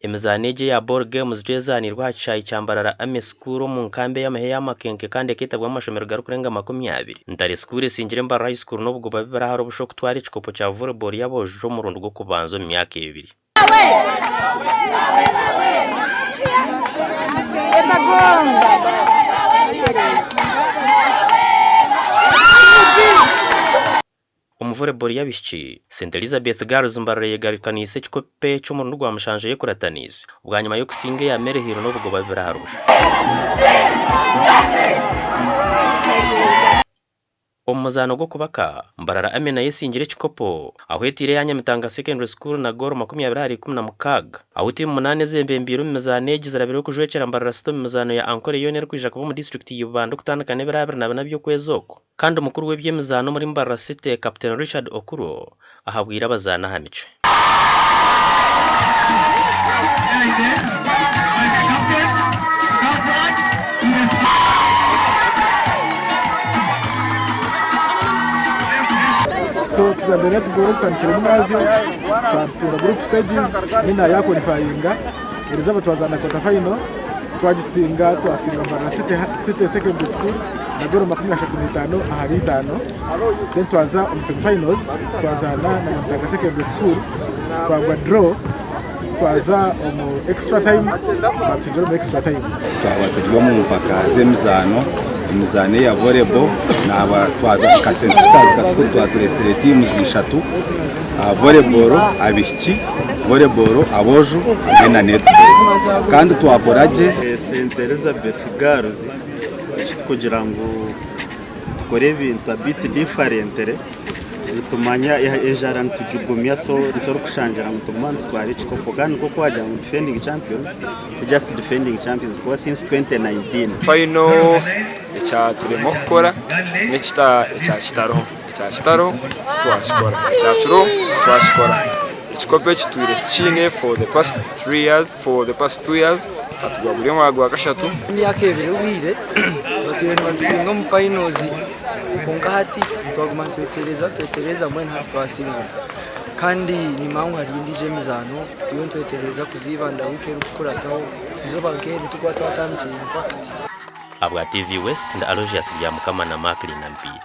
emizanege ya board games jezanirwa hacayi cyambarara ame school mu nkambe y'amahe y'amakenke kandi kitabwa amashomero garukurenga 20 ntare school singire mba high school n'ubwo babira haro busho kutwara ikikopo cya volleyball yabojo mu rundo rwo kubanza mu myaka 2 volleyball yabishiki St Elizabeth Girls mbarare garikanise kikope cyo mu rundo rwa mushanje yekuratanise ubwa nyuma yo kusinge ya merehiro n'ubwo babira harusha omuzano go kubaka mbarara amena yesingire kikopo ahwetire yanya mitanga secondary school na goro 2016 ahuti 8 zembe mbiru mizanege zirabiro kujwekera mbarara sto mizano ya ankore yonera kwija kuba mu district y'Ubanda kutandukane birabira nabyo kwezoko kandi umukuru w'ebye mizano muri mbarara city Captain Richard Okuro ahabwira abazana hamice So tuzandana tugoro kutandikira n'imazio twatura group stages nina ya qualifyinga elizaba twazana quarter final twagisinga twasinga mbarara city secondary school na goro 35 ahari 5 then twaza semi finals twazana na Mutanga secondary school twagwa draw twaza extra time batujoro extra time twabatujwe mu mpaka zemizano imizane ya volleyball naba twaga kasentitazi katuru twaturese teams 3 volleyball abishiki volleyball abojo na netball kandi twakoraje St Elizabeth Girls kugira ngo tukore ibintu bit different tumanya ejaran tujugumya so ncoro kushangira mu tumanzi twari kikopo kandi ko kwaje mu defending champions just defending champions kwa since 2019 final echa turimo gukora n'ekita kitaro twashikora ikikopo kitwire chine for the past 3 years for the past 2 years atugwa buri mwagwa gashatu ni yakebere wire batene batsinga mu finals konka hati twaguma twetereza mwe ntacyo twasinga kandi ni mangu hari indi jemizano tiwe twetereza kuzibanda wike rukurataho izo bagere tukwa twatambye in fact abwa TV West nda Aloysius bya Mukama na Makli na Mpira